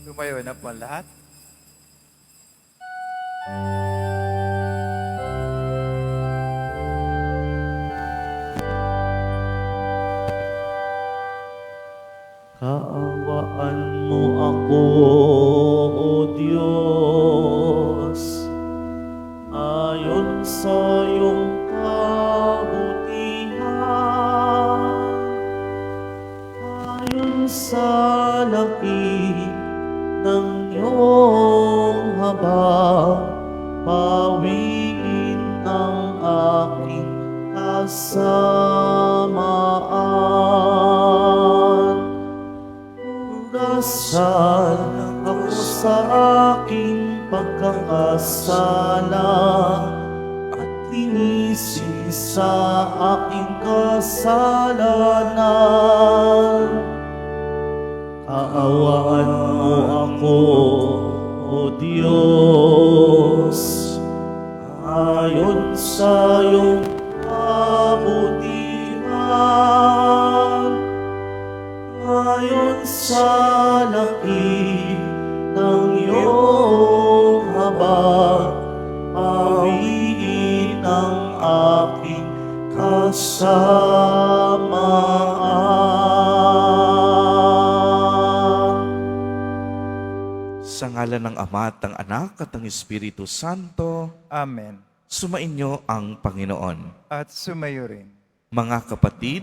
Tumayo na po ang lahat. Kaawaan mo ako, O Diyos, ayon sa iyong kabutihan, ayon sa laki ng iyong habag, pawiin ang aking kasamaan. Dasal ako sa aking pagkakasala at linisi sa aking kasalanan. Kaawaan mo ako, O Diyos, ayon sa iyong kabutihan, ayon sa laki ng iyong habag, pawiin ang aking kasamaan. Sa ngalan ng Ama at ng Anak at ng Espiritu Santo, Amen. sumainyo ang Panginoon. At sumayo rin. Mga kapatid,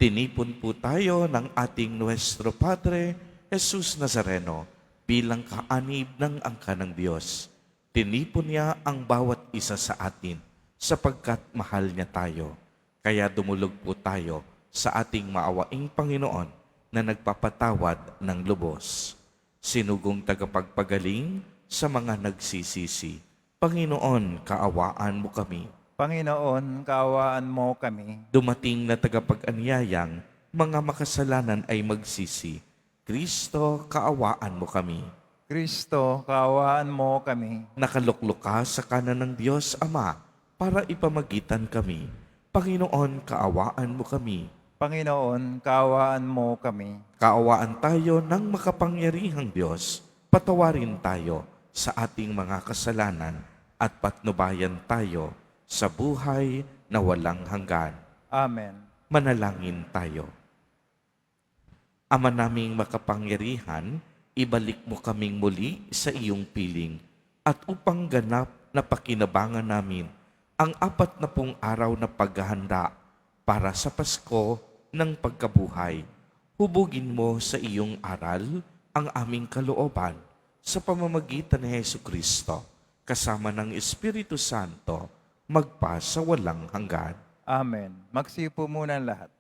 tinipon po tayo ng ating Nuestro Padre, Jesus Nazareno, bilang kaanib ng angka ng Diyos. Tinipon niya ang bawat isa sa atin, sapagkat mahal niya tayo. Kaya dumulog po tayo sa ating maawaing Panginoon na nagpapatawad ng lubos. Sinugong tagapagpagaling sa mga nagsisisi. Panginoon, kaawaan mo kami. Panginoon, kaawaan mo kami. Dumating na tagapag-anyayang mga makasalanan ay magsisi. Kristo, kaawaan mo kami. Kristo, kaawaan mo kami. Nakaluklok ka sa kanan ng Diyos Ama para ipamagitan kami. Panginoon, kaawaan mo kami. Panginoon, kaawaan mo kami. Kaawaan tayo ng makapangyarihang Diyos. Patawarin tayo sa ating mga kasalanan at patnubayan tayo sa buhay na walang hanggan. Amen. Manalangin tayo. Ama naming makapangyarihan, ibalik mo kaming muli sa iyong piling at upang ganap na pakinabangan namin ang 40 araw na paghahanda para sa Pasko ng pagkabuhay. Hubugin mo sa iyong aral ang aming kalooban sa pamamagitan ni Jesucristo, kasama ng Espiritu Santo, magpa sa walang hanggan. Amen. Magsipo muna ang lahat.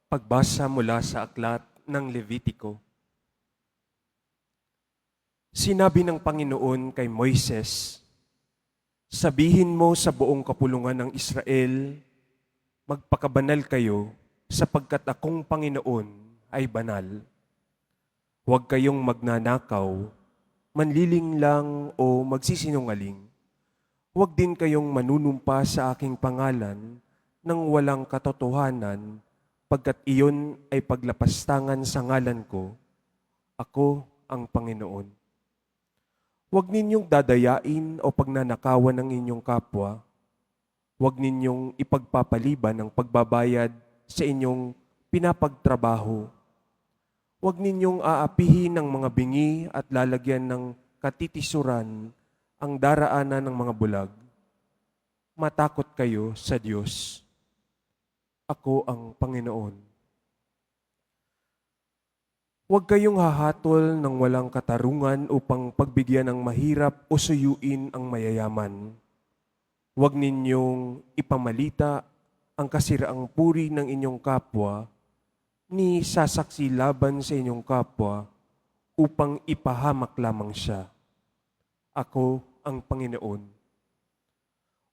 Pagbasa mula sa aklat ng Levitiko. Sinabi ng Panginoon kay Moises, sabihin mo sa buong kapulungan ng Israel, magpakabanal kayo sapagkat akong Panginoon ay banal. Huwag kayong magnanakaw, manlilinglang o magsisinungaling. Huwag din kayong manunumpa sa aking pangalan nang walang katotohanan, pagkat iyon ay paglapastangan sa ngalan ko. Ako ang Panginoon. Huwag ninyong dadayain o pagnanakawan ng inyong kapwa. Huwag ninyong ipagpapaliban ang pagbabayad sa inyong pinapagtrabaho. Huwag ninyong aapihin ng mga bingi at lalagyan ng katitisuran ang daraanan ng mga bulag. Matakot kayo sa Diyos. Ako ang Panginoon. Huwag kayong hahatol ng walang katarungan upang pagbigyan ng mahirap o suyuin ang mayayaman. Huwag ninyong ipamalita ang kasiraang puri ng inyong kapwa, ni sasaksi laban sa inyong kapwa upang ipahamak lamang siya. Ako ang Panginoon.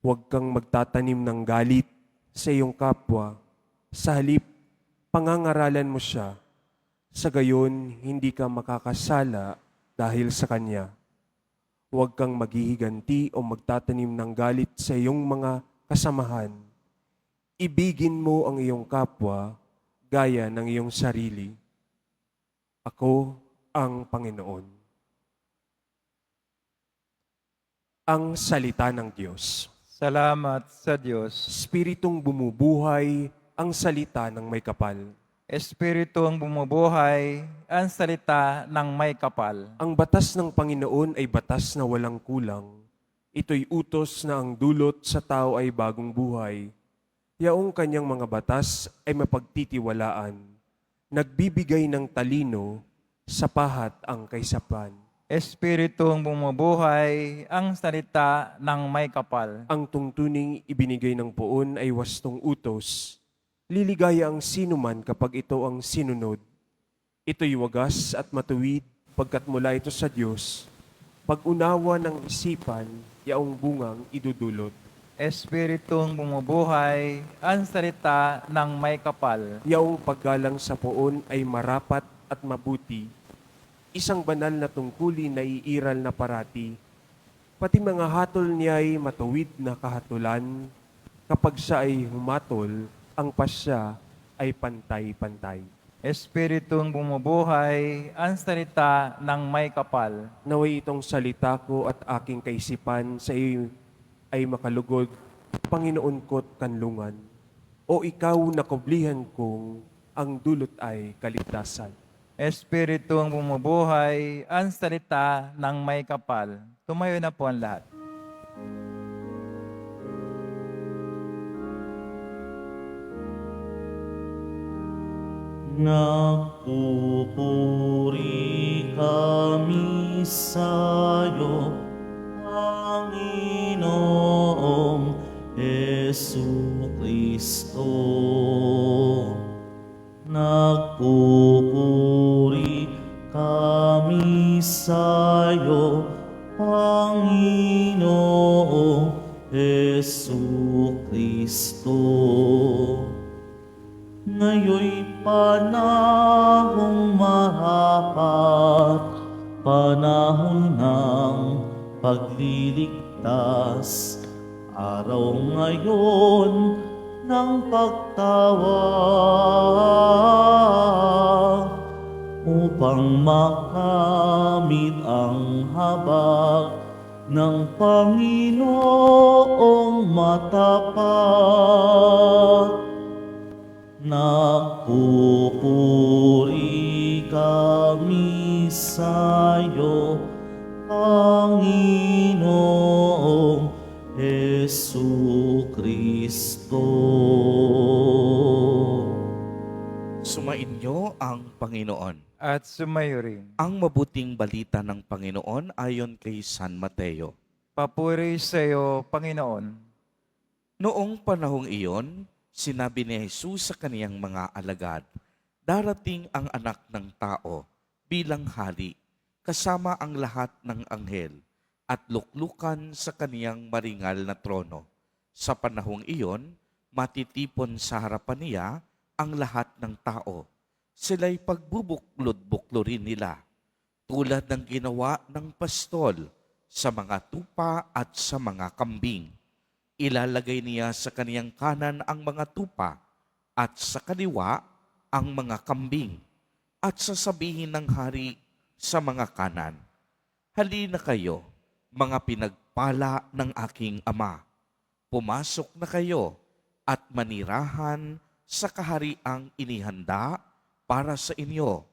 Huwag kang magtatanim ng galit sa iyong kapwa, sa halip pangangaralan mo siya. Sa gayon, hindi ka makakasala dahil sa Kanya. Huwag kang maghihiganti o magtatanim ng galit sa iyong mga kasamahan. Ibigin mo ang iyong kapwa gaya ng iyong sarili. Ako ang Panginoon. Ang salita ng Diyos. Salamat sa Diyos. Espiritong bumubuhay ang salita ng may kapal. Espiritu ang bumubuhay, ang salita ng may kapal. Ang batas ng Panginoon ay batas na walang kulang. Ito'y utos na ang dulot sa tao ay bagong buhay. Yaong kanyang mga batas ay mapagtitiwalaan. Nagbibigay ng talino, sapahat ang kaysapan. Espiritu ang bumubuhay, ang salita ng may kapal. Ang tungtuning ibinigay ng poon ay wastong utos. Liligaya ang sinuman kapag ito ang sinunod. Ito'y wagas at matuwid pagkat mula ito sa Diyos. Pag-unawa ng isipan, yaong bungang idudulot. Espiritu ang bumubuhay, ang salita ng may kapal. Yaong paggalang sa poon ay marapat at mabuti. Isang banal na tungkulin na iiral na parati. Pati mga hatol niya ay matuwid na kahatulan. Kapag siya ay humatol, ang pasya ay pantay-pantay. Espiritu ang bumubuhay, ang salita ng may kapal. Naway itong salita ko at aking kaisipan sa iyo ay makalugod, Panginoon ko't kanlungan. O ikaw na kublihan kong ang dulot ay kaligtasan. Espiritu ang bumubuhay, ang salita ng may kapal. Tumayo na po ang lahat. Nagpupuri kami sa'yo, Panginoong Jesucristo. Nagpupuri kami sa'yo, Panginoong Jesucristo. Ngayon'y panahong marapat, panahon ng pagliligtas, araw ngayon ng pagtawag, upang makamit ang habag ng Panginoong matapat. Nagpupuri kami sa'yo, Panginoong Jesucristo. Sumainyo ang Panginoon. At sumayo rin. Ang mabuting balita ng Panginoon ayon kay San Mateo. Papuri sa iyo, Panginoon. Noong panahong iyon, sinabi ni Jesus sa kaniyang mga alagad, darating ang anak ng tao bilang hari, kasama ang lahat ng anghel, at luklukan sa kaniyang maringal na trono. Sa panahong iyon, matitipon sa harapan niya ang lahat ng tao. Sila'y pagbubuklod-buklorin nila, tulad ng ginawa ng pastol sa mga tupa at sa mga kambing. Ilalagay niya sa kaniyang kanan ang mga tupa at sa kaliwa ang mga kambing. At sasabihin ng hari sa mga kanan, halina kayo, mga pinagpala ng aking ama. Pumasok na kayo at manirahan sa kahariang inihanda para sa inyo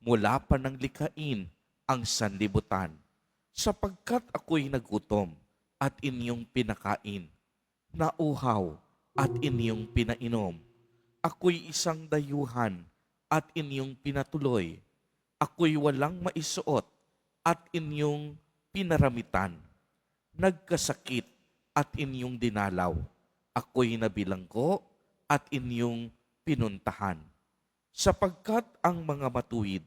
mula pa ng likhain ang sanlibutan. Sapagkat ako'y nagutom at inyong pinakain, nauhaw at inyong pinainom. Ako'y isang dayuhan at inyong pinatuloy. Ako'y walang maisuot at inyong pinaramitan. Nagkasakit at inyong dinalaw. Ako'y nabilanggo at inyong pinuntahan. Sapagkat ang mga matuwid,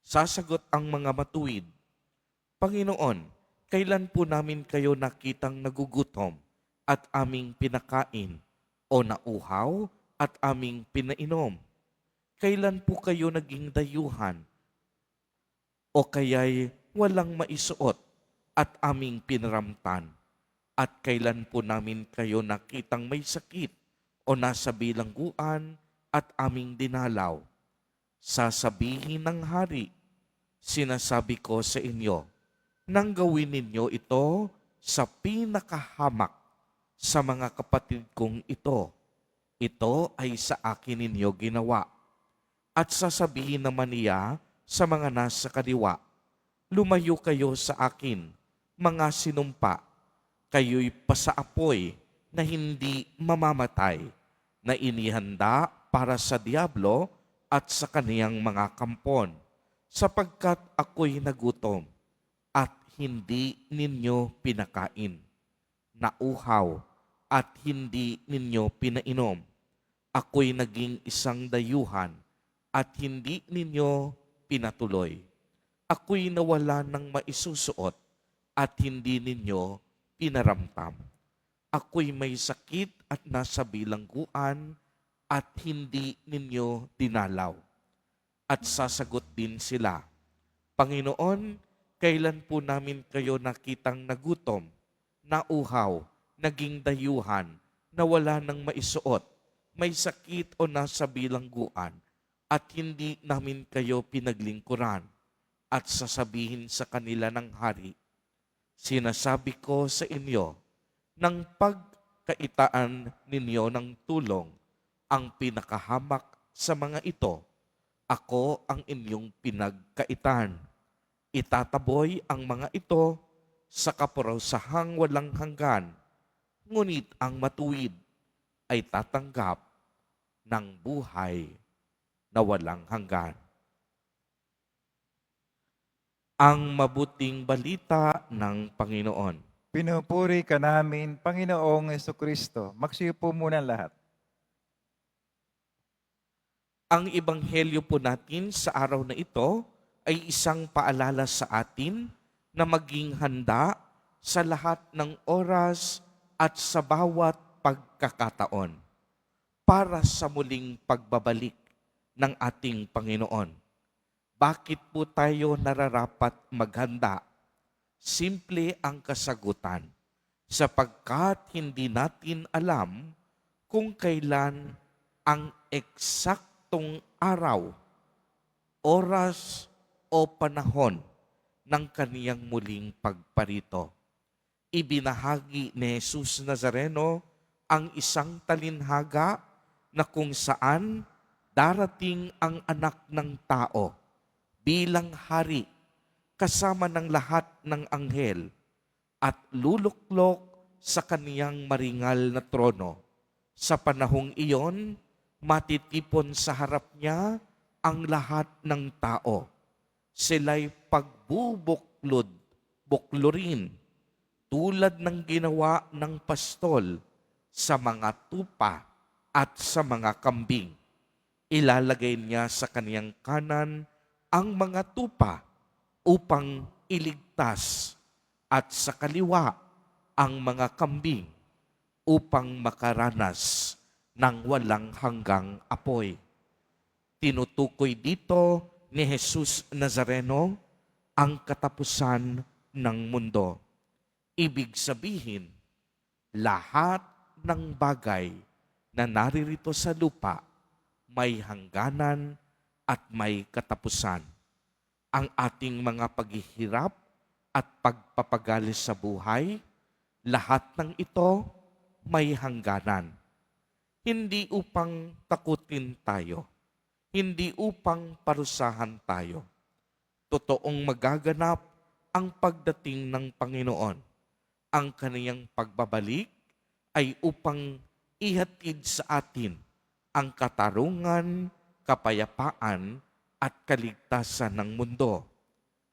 sasagot ang mga matuwid, Panginoon, kailan po namin kayo nakitang nagugutom at aming pinakain, o nauhaw at aming pinainom? Kailan po kayo naging dayuhan, o kaya'y walang maisuot at aming pinaramtan? At kailan po namin kayo nakitang may sakit, o nasa bilangguan at aming dinalaw. Sasabihin ng hari, sinasabi ko sa inyo, nang gawin ninyo ito sa pinakahamak sa mga kapatid kong ito, ito ay sa akin ninyo ginawa. At sasabihin naman niya sa mga nasa kaliwa, lumayo kayo sa akin, mga sinumpa, kayo'y pasaapoy na hindi mamamatay, na inihanda para sa diablo at sa kaniyang mga kampon, sapagkat ako'y nagutom at hindi ninyo pinakain, nauhaw at hindi ninyo pinainom. Ako'y naging isang dayuhan at hindi ninyo pinatuloy. Ako'y nawala ng maisusuot at hindi ninyo pinaramtam. Ako'y may sakit at nasa bilangguan at hindi ninyo dinalaw. At sasagot din sila, Panginoon, kailan po namin kayo nakitang nagutom, nauhaw, naging dayuhan, nawala ng maisuot, may sakit o nasa bilangguan, at hindi namin kayo pinaglingkuran? At sasabihin sa kanila ng hari, sinasabi ko sa inyo, ng pagkaitaan ninyo ng tulong, ang pinakahamak sa mga ito, ako ang inyong pinagkaitan. Itataboy ang mga ito sa kaparusahang walang hanggan, ngunit ang matuwid ay tatanggap ng buhay na walang hanggan. Ang mabuting balita ng Panginoon. Pinupuri ka namin, Panginoong Jesucristo. Magsiupo muna lahat. Ang ebanghelyo po natin sa araw na ito ay isang paalala sa atin na maging handa sa lahat ng oras at sa bawat pagkakataon para sa muling pagbabalik ng ating Panginoon. Bakit po tayo nararapat maghanda? Simple ang kasagutan, sapagkat hindi natin alam kung kailan ang eksaktong araw, oras o panahon ng kaniyang muling pagparito. Ibinahagi ni Jesus Nazareno ang isang talinhaga na kung saan darating ang anak ng tao bilang hari kasama ng lahat ng anghel at luluklok sa kaniyang maringal na trono. Sa panahong iyon, matitipon sa harap niya ang lahat ng tao. Sila'y buklurin tulad ng ginawa ng pastol sa mga tupa at sa mga kambing. Ilalagay niya sa kaniyang kanan ang mga tupa upang iligtas at sa kaliwa ang mga kambing upang makaranas ng walang hanggang apoy. Tinutukoy dito ni Jesus Nazareno ang katapusan ng mundo. Ibig sabihin, lahat ng bagay na naririto sa lupa may hangganan at may katapusan. Ang ating mga paghihirap at pagpapagali sa buhay, lahat ng ito may hangganan. Hindi upang takutin tayo, hindi upang parusahan tayo. Totoong magaganap ang pagdating ng Panginoon. Ang kaniyang pagbabalik ay upang ihatid sa atin ang katarungan, kapayapaan, at kaligtasan ng mundo.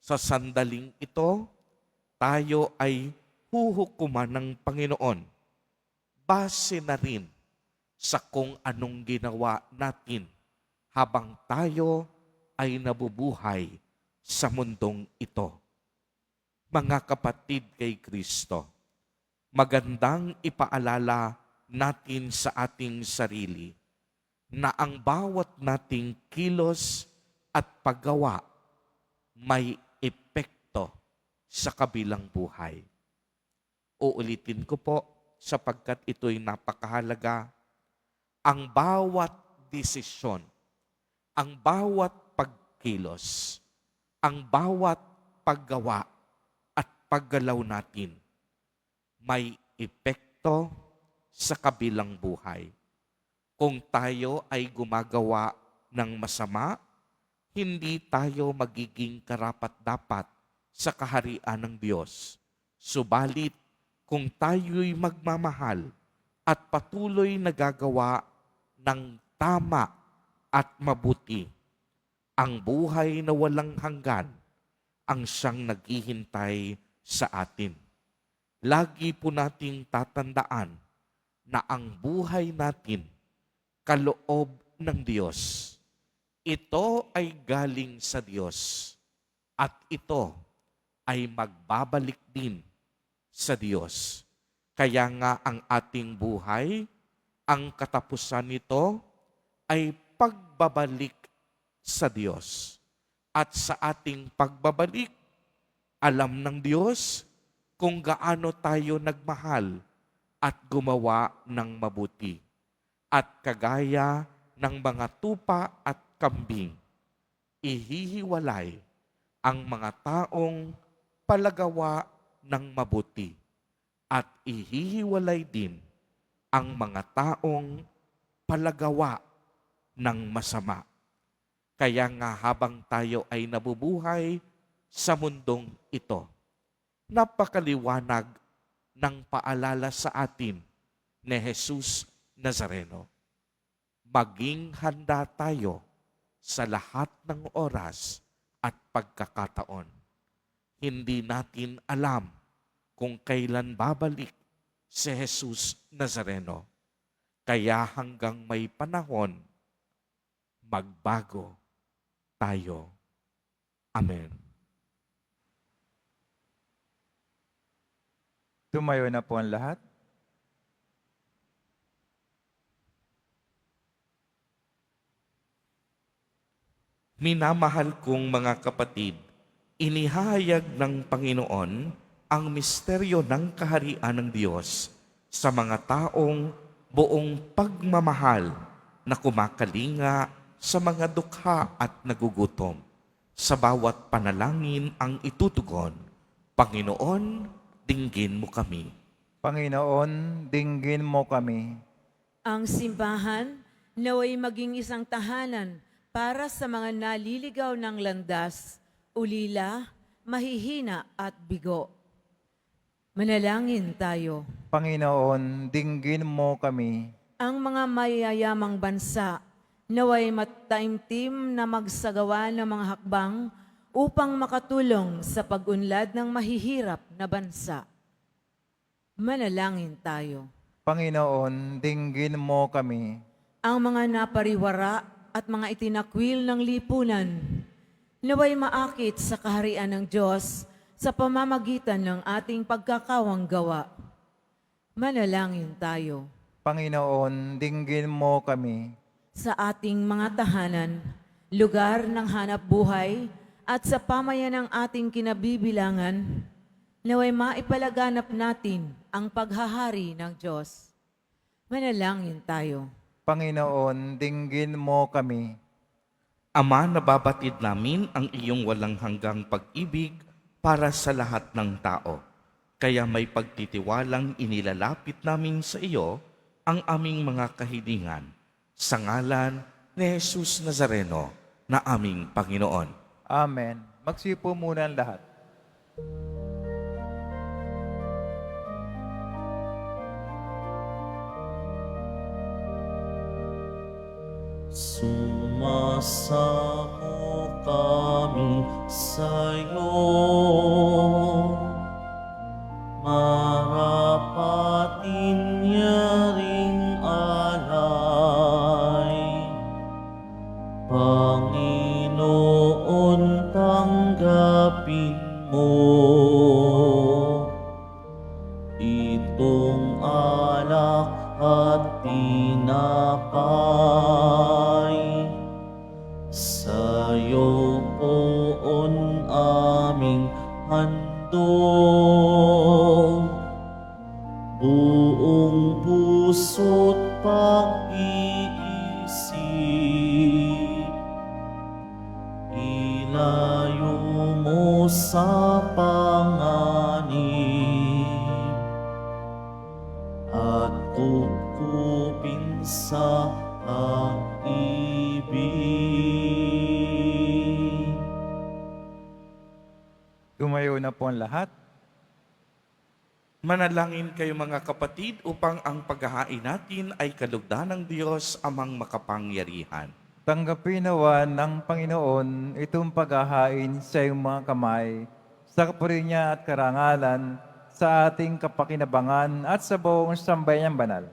Sa sandaling ito, tayo ay huhukuman ng Panginoon. Base na rin sa kung anong ginawa natin habang tayo ay nabubuhay sa mundong ito. Mga kapatid kay Kristo, magandang ipaalala natin sa ating sarili na ang bawat nating kilos at paggawa may epekto sa kabilang buhay. Uulitin ko po sapagkat ito'y napakahalaga. Ang bawat desisyon, ang bawat pagkilos, ang bawat paggawa at paggalaw natin may epekto sa kabilang buhay. Kung tayo ay gumagawa ng masama, hindi tayo magiging karapat-dapat sa kaharian ng Diyos. Subalit, kung tayo'y magmamahal at patuloy na gagawa ng tama at mabuti, ang buhay na walang hanggan ang siyang naghihintay sa atin. Lagi po nating tatandaan na ang buhay natin kaloob ng Diyos. Ito ay galing sa Diyos at ito ay magbabalik din sa Diyos. Kaya nga ang ating buhay, ang katapusan nito ay pagbabalik sa Diyos. At sa ating pagbabalik, alam ng Diyos kung gaano tayo nagmahal at gumawa ng mabuti. At kagaya ng mga tupa at kambing, ihihiwalay ang mga taong palagawa ng mabuti at ihihiwalay din ang mga taong palagawa ng masama. Kaya nga habang tayo ay nabubuhay sa mundong ito, napakaliwanag ng paalala sa atin ni Jesus Nazareno. Maging handa tayo sa lahat ng oras at pagkakataon. Hindi natin alam kung kailan babalik si Jesus Nazareno. Kaya hanggang may panahon, magbago tayo. Amen. Tumayo na po ang lahat. Minamahal kong mga kapatid, inihahayag ng Panginoon ang misteryo ng kaharian ng Diyos sa mga taong buong pagmamahal na kumakalinga sa mga dukha at nagugutom. Sa bawat panalangin ang itutugon, Panginoon, dinggin mo kami. Panginoon, dinggin mo kami. Ang simbahan naway maging isang tahanan para sa mga naliligaw ng landas, ulila, mahihina at bigo. Manalangin tayo. Panginoon, dinggin mo kami. Ang mga mayayamang bansa naway mataimtim na magsagawa ng mga hakbang upang makatulong sa pag-unlad ng mahihirap na bansa. Manalangin tayo. Panginoon, dinggin mo kami. Ang mga napariwara at mga itinakwil ng lipunan, naway maakit sa kaharian ng Diyos sa pamamagitan ng ating pagkakawang gawa. Manalangin tayo. Panginoon, dinggin mo kami. Sa ating mga tahanan, lugar ng hanap buhay, at sa pamayan ng ating kinabibilangan, naway maipalaganap natin ang paghahari ng Diyos. Manalangin tayo. Panginoon, dinggin mo kami. Ama, nababatid namin ang iyong walang hanggang pag-ibig para sa lahat ng tao. Kaya may pagtitiwalang inilalapit namin sa iyo ang aming mga kahilingan. Sa ngalan ni Jesus Nazareno na aming Panginoon. Amen. Magsipo muna ang lahat. Sumasamo kami sa'yo, marapatin niya ring alay. Panginoon, tanggapin mo itong alak at tinapay. Sa'yo poon aming sa panganib at kukupin sa pag-ibig. Tumayo na po ang lahat. Manalangin kayo mga kapatid upang ang paghahain natin ay kalugdan ng Diyos amang makapangyarihan. Tanggapin nawa ng Panginoon itong paghahain sa iyong mga kamay, sa kapuri niya at karangalan, sa ating kapakinabangan at sa buong sambayan banal.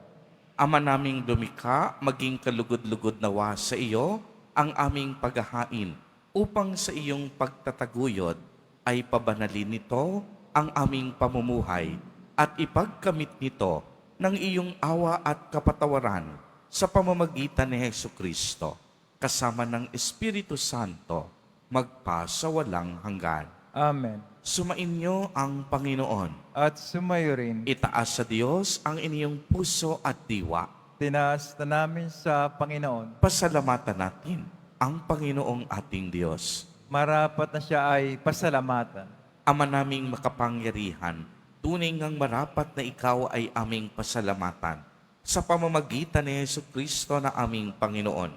Ama naming lumikha, maging kalugod-lugod nawa sa iyo ang aming paghahain upang sa iyong pagtataguyod ay pabanalin nito ang aming pamumuhay at ipagkamit nito ng iyong awa at kapatawaran sa pamamagitan ni Hesukristo, kasama ng Espiritu Santo, magpasawalang hanggan. Amen. Sumainyo ang Panginoon. At sumayo rin, Itaas sa Diyos ang inyong puso at diwa. tinaas na namin sa Panginoon. Pasalamatan natin ang Panginoong ating Diyos. Marapat na siya ay pasalamatan. Ama naming makapangyarihan, tunay ngang marapat na ikaw ay aming pasalamatan. Sa pamamagitan ni Jesucristo na aming Panginoon,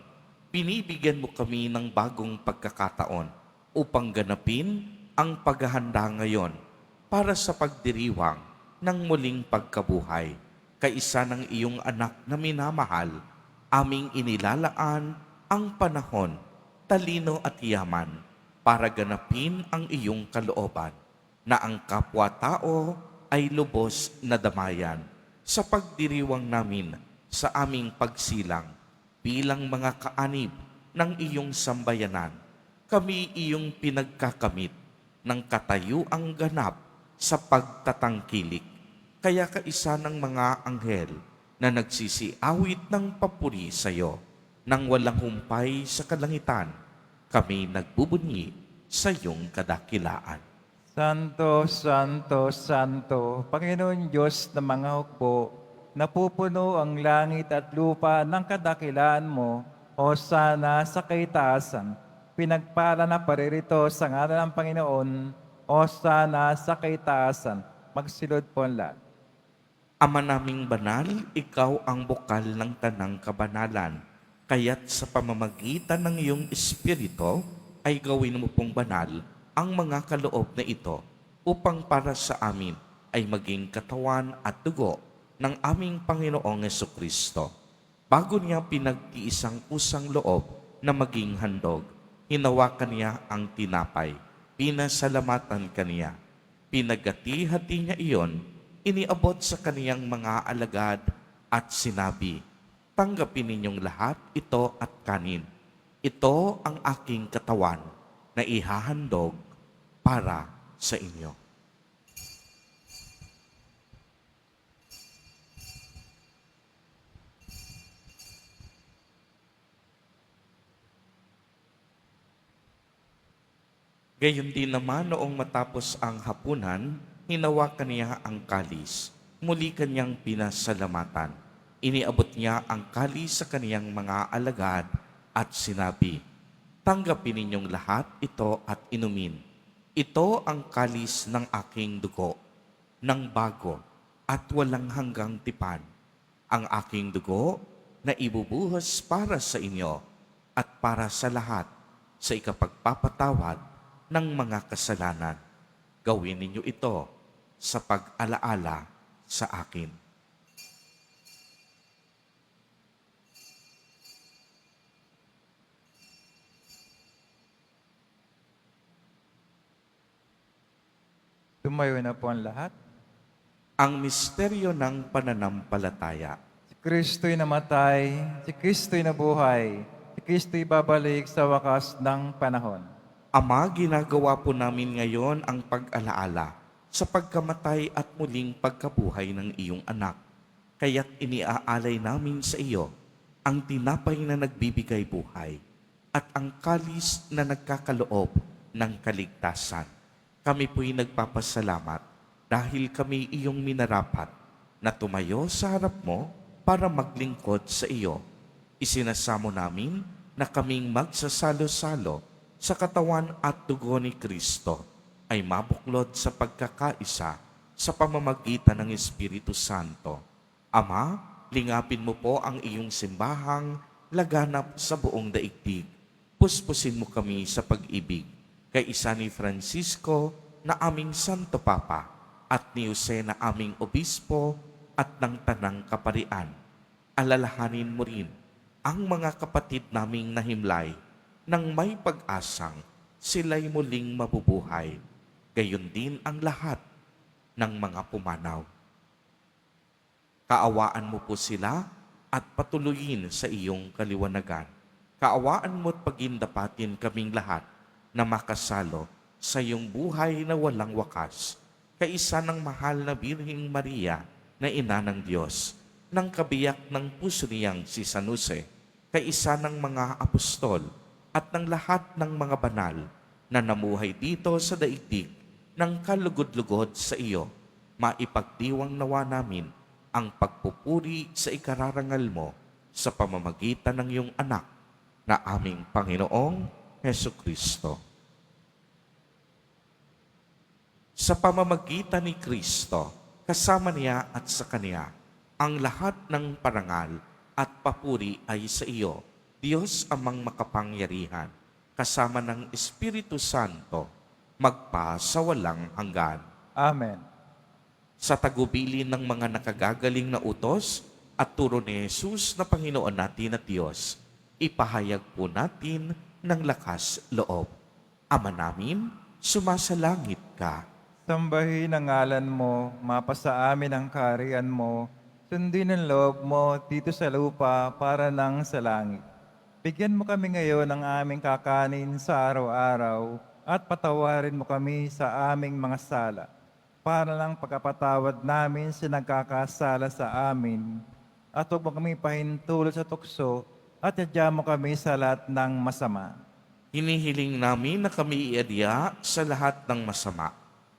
binibigyan mo kami ng bagong pagkakataon upang ganapin ang paghahanda ngayon para sa pagdiriwang ng muling pagkabuhay. Kaisa ng iyong anak na minamahal, aming inilalaan ang panahon, talino at yaman para ganapin ang iyong kalooban na ang kapwa-tao ay lubos na damayan sa pagdiriwang namin sa aming pagsilang bilang mga kaanib ng iyong sambayanan. Kami iyong pinagkakamit ng katayuang ganap sa pagtatangkilik. Kaya kaisa ng mga anghel na nagsisiawit ng papuri sa iyo nang walang humpay sa kalangitan, kami nagbubunyi sa iyong kadakilaan. Santo, Santo, Santo, Panginoon Diyos ng mga hukbo, napupuno ang langit at lupa ng kadakilaan mo, o sana sa kaitaasan. Pinagpala na paririto sa ngalan ng Panginoon, o sana sa kaitaasan. Magsilod po ang lahat. Ama naming banal, ikaw ang bukal ng tanang kabanalan. Kaya't sa pamamagitan ng iyong Espiritu, ay gawin mo pong banal ang mga kaloob na ito upang para sa amin ay maging katawan at dugo ng aming Panginoong Jesucristo. Bago niya pinagtiisang kusang loob na maging handog, hinawakan niya ang tinapay, pinasalamatan kaniya, pinagati-hati niya iyon, iniabot sa kaniyang mga alagad at sinabi, "Tanggapin ninyong lahat ito at kanin. Ito ang aking katawan na ihahandog para sa inyo." Gayon din naman noong matapos ang hapunan, hinawakan niya ang kalis. Muli kanyang pinasalamatan. Iniabot niya ang kalis sa kaniyang mga alagad at sinabi, "Tanggapin ninyong lahat ito at inumin. Ito ang kalis ng aking dugo, ng bago at walang hanggang tipan. Ang aking dugo na ibubuhos para sa inyo at para sa lahat sa ikapagpapatawad ng mga kasalanan. Gawin ninyo ito sa pag-alaala sa akin." Tumayo na po ang lahat. Ang misteryo ng pananampalataya. Si Kristo'y namatay, si Kristo'y nabuhay, si Kristo'y babalik sa wakas ng panahon. Ama, ginagawa po namin ngayon ang pag-alaala sa pagkamatay at muling pagkabuhay ng iyong anak. Kaya't iniaalay namin sa iyo ang tinapay na nagbibigay buhay at ang kalis na nagkakaloob ng kaligtasan. Kami po'y nagpapasalamat dahil kami iyong minarapat na tumayo sa harap mo para maglingkod sa iyo. Isinasamo namin na kaming magsasalo-salo sa katawan at dugo ni Kristo ay mabuklod sa pagkakaisa sa pamamagitan ng Espiritu Santo. Ama, lingapin mo po ang iyong simbahang laganap sa buong daigdig. Puspusin mo kami sa pag-ibig kay isa ni Francisco na aming Santo Papa at ni Jose na aming Obispo at ng Tanang Kaparian. Alalahanin mo rin ang mga kapatid naming nahimlay nang may pag-asang sila'y muling mabubuhay. Gayon din ang lahat ng mga pumanaw. Kaawaan mo po sila at patuloyin sa iyong kaliwanagan. Kaawaan mo at pagindapatin kaming lahat na makasalo sa iyong buhay na walang wakas. Kaisa ng mahal na Birheng Maria na ina ng Diyos, ng kabiyak ng puso niyang si San Jose, kaisa ng mga apostol at ng lahat ng mga banal na namuhay dito sa daigdig ng kalugod-lugod sa iyo, maipagdiwang nawa namin ang pagpupuri sa ikararangal mo sa pamamagitan ng iyong anak na aming Panginoong Hesukristo. Sa pamamagitan ni Kristo, kasama niya at sa Kanya, ang lahat ng parangal at papuri ay sa iyo, Diyos amang makapangyarihan, kasama ng Espiritu Santo, magpa sa walang hanggan. Amen. Sa tagubilin ng mga nakagagaling na utos at turo ni Jesus na Panginoon natin at Diyos, ipahayag po natin ng lakas loob. Ama namin, sumasalangit ka. Sambahin ang ngalan mo, mapasa amin ang kaharian mo, sundin ang loob mo dito sa lupa para nang sa langit. Bigyan mo kami ngayon ng aming kakanin sa araw-araw at patawarin mo kami sa aming mga sala para lang pagkapatawad namin sa nagkakasala sa amin. At huwag mo kami pahintulot sa tukso at yadya mo kami sa lahat ng masama. Hinihiling namin na kami iadya sa lahat ng masama.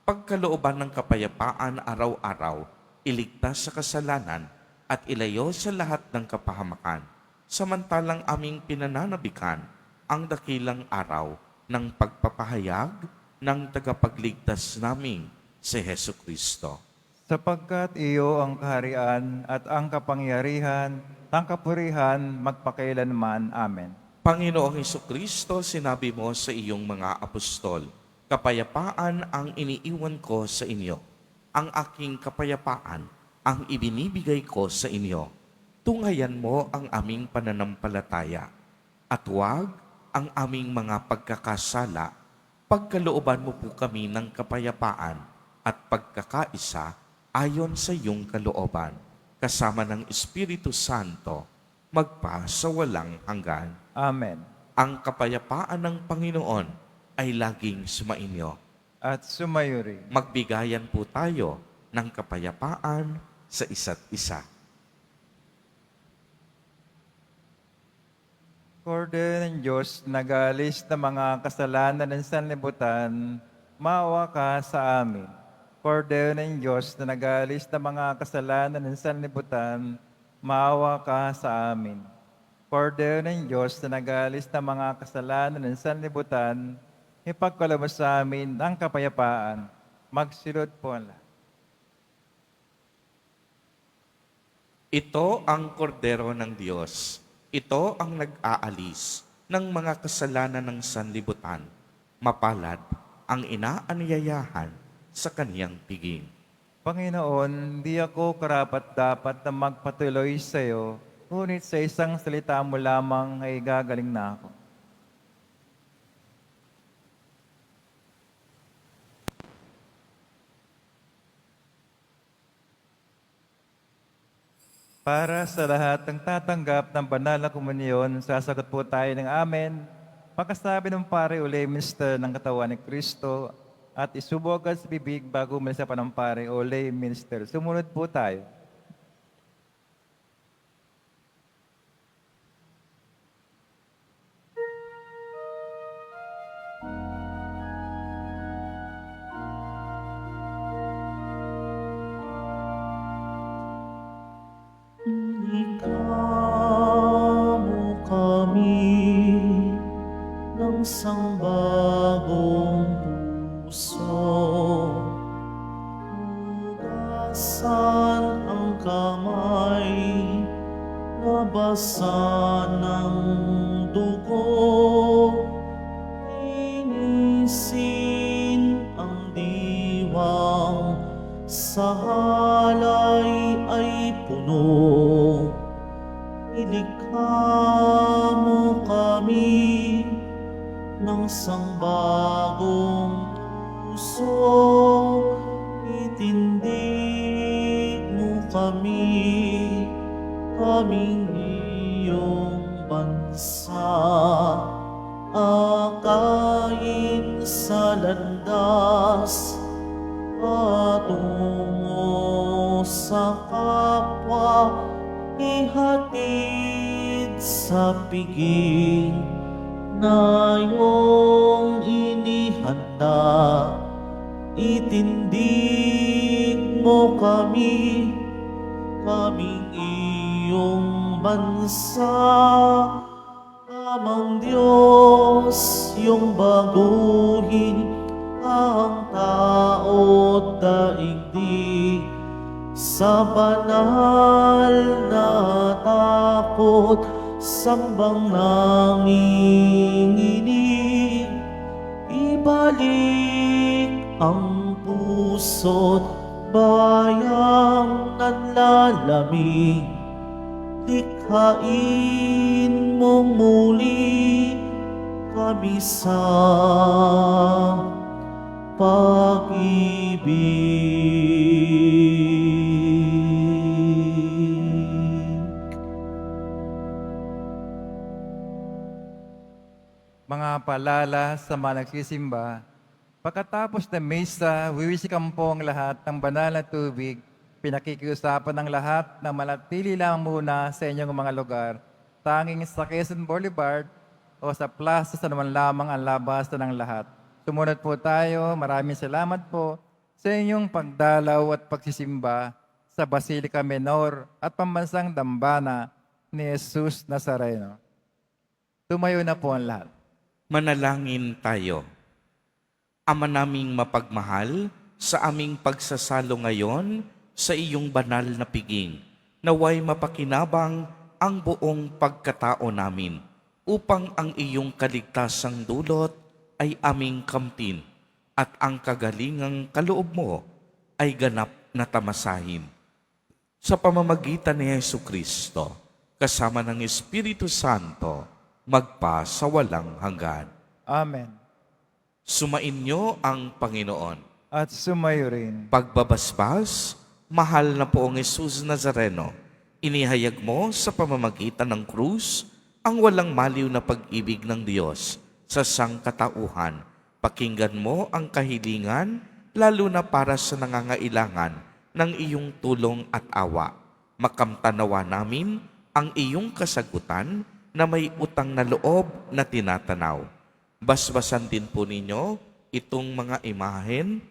Pagkalooban ng kapayapaan araw-araw, iligtas sa kasalanan at ilayo sa lahat ng kapahamakan. Samantalang aming pinananabikan ang dakilang araw ng pagpapahayag ng tagapagligtas naming si Hesu Kristo. Sapagkat iyo ang kaharian at ang kapangyarihan, ang kapurihan magpakailanman. Amen. Panginoong Hesukristo, sinabi mo sa iyong mga apostol, kapayapaan ang iniiwan ko sa inyo. Ang aking kapayapaan ang ibinibigay ko sa inyo. Tunghayan mo ang aming pananampalataya at huwag ang aming mga pagkakasala. Pagkalooban mo po kami ng kapayapaan at pagkakaisa ayon sa iyong kalooban, kasama ng Espiritu Santo, magpa sa walang hanggan. Amen. Ang kapayapaan ng Panginoon ay laging sumainyo. At sumayo rin. Magbigayan po tayo ng kapayapaan sa isa't isa. Kordero ng Diyos, nag-aalis ng mga kasalanan ng sanlibutan, maawa ka sa amin. Kordero ng Diyos na nag-aalis ng mga kasalanan ng sanlibutan, maawa ka sa amin. Kordero ng Diyos na nag-aalis ng mga kasalanan ng sanlibutan, ipagkaloob mo sa amin ang kapayapaan. Magsilod po ang lahat. Ito ang kordero ng Diyos. Ito ang nag-aalis ng mga kasalanan ng sanlibutan. Mapalad ang inaanyayahan sa kaniyang piging. Panginoon, di ako karapat-dapat na magpatuloy sa iyo, ngunit sa isang salita mo lamang ay gagaling na ako. Para sa lahat ng tatanggap ng banal na komunyon, sasagot po tayo ng amen. Pagkasabi ng pare o lay minister ng katawan ni Kristo at isubog sa bibig bago umalis sa panampare o lay minister. Sumunod po tayo. Ikamo kami ng sangbagong puso. paglasan ng dugo, linisin ang diwang sa halay ay puno. Ilikha mo kami ng sangbagong puso, itindig mo kami, kaming iyong bansa. Akayin sa landas, patungo sa kapwa, ihatid sa piging na iyong inihanda. Itindig mo kami, kaming iyong bansa. Amang Diyos, iyong baguhin ang tao't daigdig sa banal na takot, sambang nanginginig. Ibalik ang puso't bayang nanlalamig. Likhain mong muli kami sa pag-ibig. Mga paalala sa mga nagsisimba, pagkatapos ng mesa, wiwisikan po ang lahat ng banal na tubig. Pinakikiusapan ng lahat na manatili lang muna sa inyong mga lugar. Tanging sa Quezon Boulevard o sa plaza sa naman lamang ang labas ng lahat. Sumunod po tayo. Maraming salamat po sa inyong pagdalaw at pagsisimba sa Basilica Menor at Pambansang Dambana ni Jesus Nazareno. Tumayo na po ang lahat. Manalangin tayo. Ama naming mapagmahal, sa aming pagsasalo ngayon sa iyong banal na piging, naway mapakinabang ang buong pagkatao namin upang ang iyong kaligtasang dulot ay aming kamtin at ang kagalingang kaloob mo ay ganap na tamasahin. Sa pamamagitan ni Jesucristo, kasama ng Espiritu Santo, magpa sa walang hanggan. Amen. Sumain niyo ang Panginoon. At sumayo rin. Pagbabasbas, mahal na poong Jesus Nazareno, inihayag mo sa pamamagitan ng krus ang walang maliw na pag-ibig ng Diyos sa sangkatauhan. Pakinggan mo ang kahilingan, lalo na para sa nangangailangan ng iyong tulong at awa. Makamtanawa namin ang iyong kasagutan na may utang na loob na tinatanaw. Basbasan din po ninyo itong mga imahen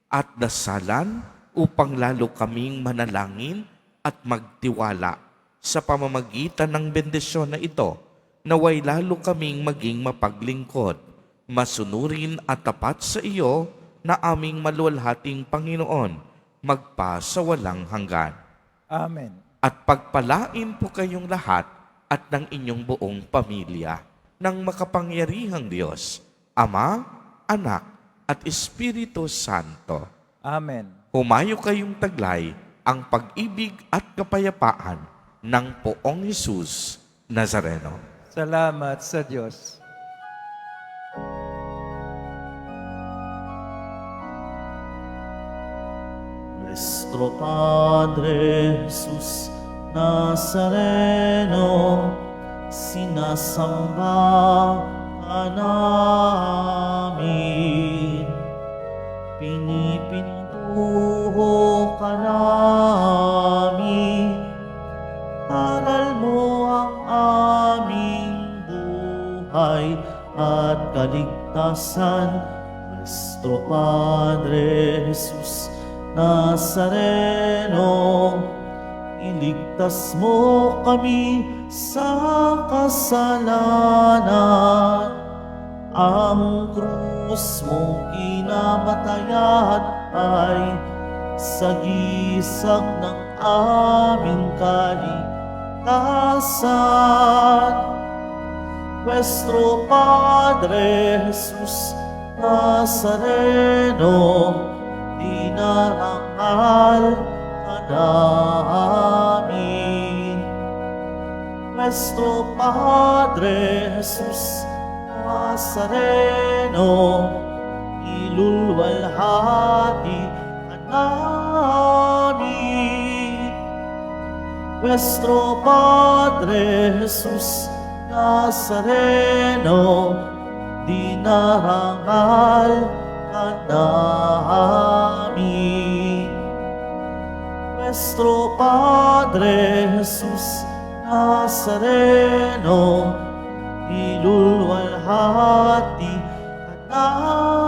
at dasalan upang lalo kaming manalangin at magtiwala sa pamamagitan ng bendisyon na ito, naway lalo kaming maging mapaglingkod, masunurin at tapat sa iyo na aming maluwalhating Panginoon, magpa sa walang hanggan. Amen. At pagpalain po kayong lahat at ng inyong buong pamilya ng makapangyarihang Diyos, Ama, Anak, at Espiritu Santo. Amen. Humayo kayong taglay ang pag-ibig at kapayapaan ng poong Jesus Nazareno. Salamat sa Diyos. Nuestro Padre Jesus Nazareno, sinasamba ka namin, pinipintuho ka namin, aral mo ang aming buhay at kaligtasan. Nuestro Padre Jesus Nazareno, iligtas mo kami sa kasalanan. Ang krus mong kinamatayan ay sagisag ng aming kaligtasan. kaligtasan. Nuestro Padre Jesus Nazareno, dinarangal ka namin. Nuestro Padre Jesus Nazareno, ilulwalhati ka namin. Nuestro Padre Jesus Nazareno, dinarangal ka namin. Nuestro Padre Jesus Nazareno, ilulwalhati ka namin.